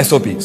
SOPs,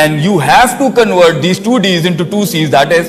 And you have to convert these 2 Ds into 2 Cs, that is,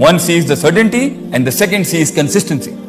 One C is the certainty and the second C is consistency।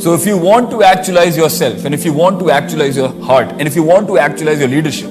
So if you want to actualize yourself, and if you want to actualize your heart, and if you want to actualize your leadership,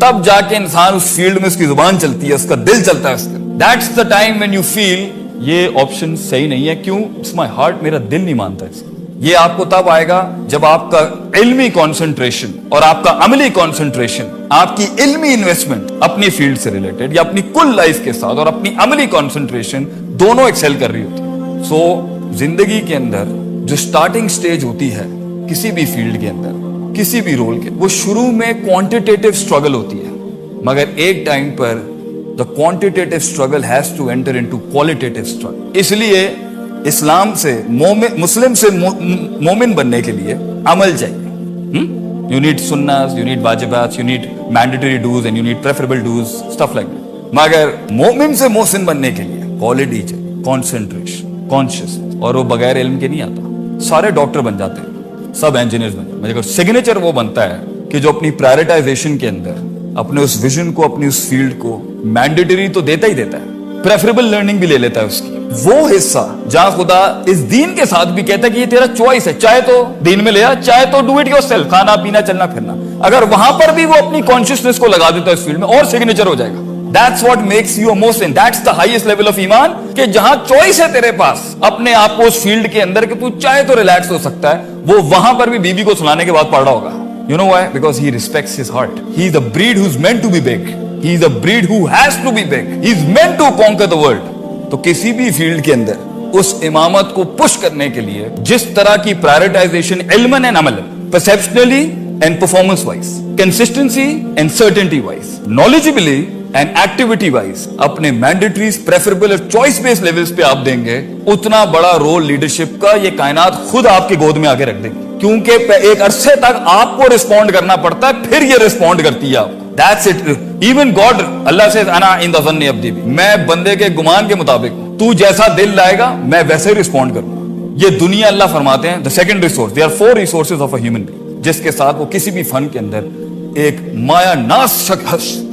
تب جا کے انسان اس field میں اس کی زبان چلتی ہے, اس کا دل چلتا ہے اس کا. That's the time when you feel یہ آپشن صحیح نہیں ہے. کیوں؟ اٹس مائی ہارٹ, میرا دل نہیں مانتا اس. یہ آپ کو تب آئے گا جب آپ کا علمی کانسنٹریشن اور آپ کا عملی کانسنٹریشن, آپ کی علمی انویسٹمنٹ اپنی فیلڈ سے ریلیٹڈ یا اپنی کل لائف کے ساتھ اور اپنی عملی کانسنٹریشن دونوں ایکسل کر رہی ہوتی ہے. سو زندگی کے اندر جو سٹارٹنگ سٹیج ہوتی ہے کسی بھی فیلڈ کے اندر, کسی بھی رول کے, وہ شروع میں کوانٹیٹیو اسٹرگل ہوتی ہے, مگر ایک time per the quantitative struggle has to enter into qualitative struggle. اس لیے اسلام سے مسلم سے مومن بننے کے لیے عمل چاہیے. You need sunnahs, you need wajibats, you need mandatory dues and you need preferable dues, stuff like that. مگر مومن سے محسن بننے کے لیے quality چاہیے, concentration, consciousness. اور وہ بغیر علم کے نہیں آتا. سارے ڈاکٹر بن جاتے ہیں, سب انجینئرز بن جاتے ہیں, مگر سگنیچر وہ بنتا ہے کہ جو اپنی پرائرٹائزیشن کے اندر اپنے اس ویژن کو, اپنی اس فیلڈ کو مینڈیٹری تو دیتا ہی دیتا ہے, پریفریبل لرننگ بھی لے لیتا ہے اس کی. وہ حصہ جہاں خدا اس دین کے ساتھ بھی کہتا ہے کہ یہ تیرا چوائس ہے, چاہے تو دین میں لے آ, چاہے تو ڈو اٹ یور سیلف, کھانا پینا چلنا پھرنا. اگر وہاں پر بھی وہ اپنی کانشیسنس کو لگا دیتا ہے اس فیلڈ میں, اور سگنیچر ہو جائے گا. That's what makes you a Muslim. That's the highest level of ایمان, کہ جہاں چوائس ہے تیرے پاس اپنے آپ کو اس فیلڈ کے اندر کہ تو چاہے تو ریلیکس ہو سکتا ہے, وہ وہاں پر بھی بیوی کو سلانے کے بعد پڑھ رہا ہوگا. You know why? Because he respects his heart. He is a breed who's meant to be big. He is a breed who has to be big. He is meant to conquer the world. تو کسی بھی field کے اندر اس امامت کو push کرنے کے لیے جس طرح کی پرائرٹائزیشن علماً اینڈ عملاً, perceptually and performance wise, consistency and certainty wise, knowledgeably and activity wise, اپنے مینڈیٹریز, پریفریبل اور چوائس بیس لیولز پہ آپ دیں گے, اتنا بڑا رول لیڈرشپ کا یہ کائنات خود آپ کی گود میں آ کے رکھ دے گی. کیونکہ ایک عرصے تک آپ کو رسپونڈ کرنا پڑتا ہے, پھر یہ رسپونڈ کرتی ہے آپ کو. That's it. Even God, Allah says انا عند ظن عبدی بی, میں بندے کے گمان کے مطابق, تو جیسا دل لائے گا میں ویسے ہی رسپونڈ کروں. یہ دنیا اللہ فرماتے ہیں the second resource. There are 4 resources of a human being, جس کے ساتھ وہ کسی بھی فن کے اندر ایک مایا ناز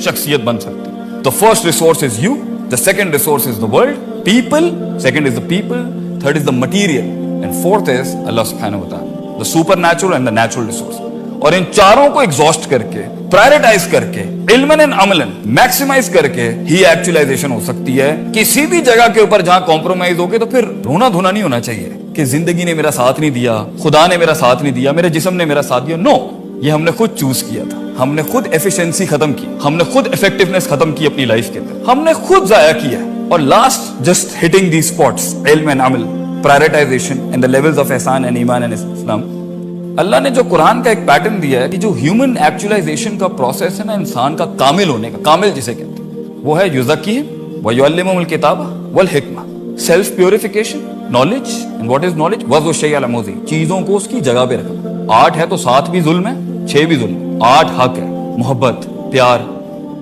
شخصیت بن سکتی. The first resource is you, the second resource is the world, people, second is the people, third is the material, and fourth is Allah subhanahu wa ta'ala, the supernatural and the natural resource. اور ان چاروں کو exhaust کر کے, prioritise کر کے, علماً and عملاً maximize کر کے ہی ایکچولائزیشن ہو سکتی ہے. کسی بھی جگہ کے اوپر جہاں کمپرومائز ہو کے تو پھر رونا دھونا نہیں ہونا چاہیے کہ زندگی نے میرا ساتھ نہیں دیا, خدا نے میرا ساتھ نہیں دیا, میرے جسم نے میرا ساتھ دیا. نو, یہ ہم نے خود چوز کیا تھا, ہم نے خود ایفیشنسی ختم کی, ہم نے خود افیکٹونیس ختم کی اپنی لائف کے اندر, ہم نے خود ضائع کیا. اور last just hitting the spots, علم اینڈ عمل, prioritization and the levels of احسان اینڈ ایمان اینڈ اسلام. اللہ نے جو قرآن کا ایک پیٹرن دیا ہے کہ جو ہیومن ایکچولائزیشن کا پروسیس ہے نا, انسان کا کامل ہونے کا, کامل جسے کہتے ہیں, وہ ہے یزکیہم ویعلمہم الکتاب والحکمہ, self purification, knowledge. And what is knowledge? وضع الشیء علی موضعہ, چیزوں کو اس کی جگہ پہ رکھنا. 8 ہے تو 7 بھی ظلم ہے, 6 بھی ظلم ہے. 8 حق ہے, محبت, پیار,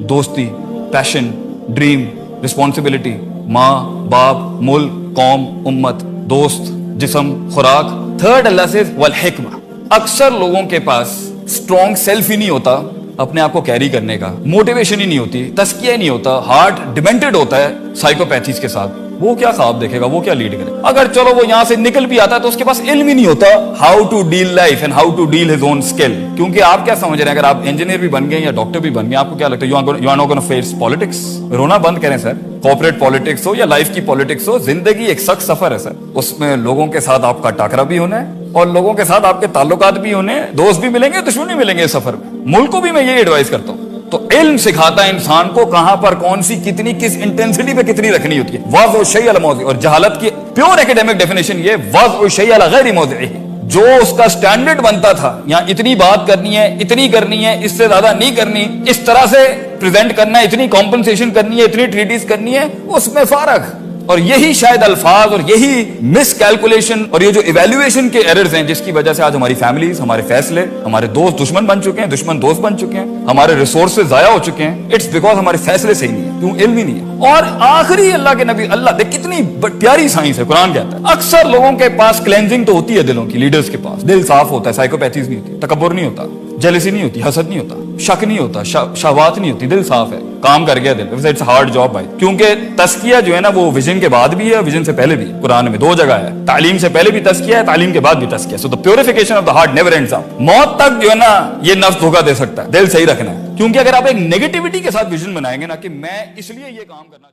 دوستی, پیشن, ڈریم, رسپانسبلٹی, ماں باپ, ملک, قوم, امت, دوست, جسم, خوراک. 3rd اللہ سے والحکمہ. اکثر لوگوں کے پاس اسٹرانگ سیلف ہی نہیں ہوتا اپنے آپ کو کیری کرنے کا, موٹیویشن ہی نہیں ہوتی, تزکیہ ہی نہیں ہوتا, ہارٹ ڈیمنٹڈ ہوتا ہے سائیکوپیتھیز کے ساتھ. وہ کیا خواب دیکھے گا, وہ کیا لیڈ کرے. اگر چلو وہ یہاں سے نکل بھی آتا ہے تو اس کے پاس علم ہی نہیں ہوتا how to deal life and how to deal his own skill. کیونکہ آپ کیا سمجھ رہے ہیں, اگر آپ انجینئر بھی بن گئے یا ڈاکٹر بھی بن گئے, آپ کو کیا لگتا ہے you are not gonna face politics. رونا بند کریں سر, کارپوریٹ پالیٹکس ہو یا لائف کی پالیٹکس ہو, زندگی ایک سخت سفر ہے سر. اس میں لوگوں کے ساتھ آپ کا ٹاکرا بھی ہونا ہے اور لوگوں کے ساتھ آپ کے تعلقات بھی ہونے, دوست بھی ملیں گے, دشمن بھی ملیں گے اس سفر میں. ملک کو بھی میں یہ ایڈوائز کرتا ہوں. تو علم سکھاتا ہے انسان کو کہاں پر کون سی کتنی, کس انٹینسٹی پہ کتنی رکھنی ہوتی ہے. وضع الشیء علی موضعہ. اور جہالت کی پیور ایکیڈیمک ڈیفینیشن یہ, وضع الشیء علی غیر موضعہ. جو اس کا سٹینڈرڈ بنتا تھا, یہاں اتنی بات کرنی ہے, اتنی کرنی ہے, اس سے زیادہ نہیں کرنی, اس طرح سے پریزنٹ کرنا ہے, اتنی کمپنسیشن کرنی ہے, اتنی ٹریٹیز کرنی ہے, اس میں فارغ. اور یہی شاید الفاظ اور یہی مس کیلکولیشن اور یہ جو ایویلویشن کے ایررز ہیں جس کی وجہ سے آج ہماری فیملیز, ہمارے فیصلے, ہمارے دوست دشمن بن چکے ہیں, دشمن دوست بن چکے ہیں, ہمارے ریسورسز ضائع ہو چکے ہیں. اٹس بیکاز ہمارے فیصلے صحیح نہیں ہیں. کیوں؟ علم ہی نہیں ہے. اور آخری اللہ کے نبی, اللہ دیکھ کتنی پیاری سائنس ہے, قرآن کہتا ہے اکثر لوگوں کے پاس کلینزنگ تو ہوتی ہے دلوں کی, لیڈرز کے پاس دل صاف ہوتا ہے, سائیکوپیتھیز نہیں ہوتی, تکبر نہیں ہوتا, جیلسی نہیں ہوتی, حسد نہیں ہوتا, شک نہیں ہوتا, شہوات نہیں ہوتی, دل صاف ہے, کام کر گیا دل. اٹس ہارڈ جاب بھائی, کیونکہ تزکیہ جو ہے نا وہ ویژن کے بعد بھی ہے, ویژن سے پہلے بھی. قرآن میں 2 جگہ ہے, تعلیم سے پہلے بھی تزکیہ ہے, تعلیم کے بعد بھی تزکیہ. So the purification of the heart never ends up. موت تک جو ہے نا یہ نفس دھوکہ دے سکتا ہے, دل صحیح رکھنا ہے. کیونکہ اگر آپ ایک نیگیٹیوٹی کے ساتھ ویژن بنائیں گے نا کہ میں اس لیے یہ کام کرنا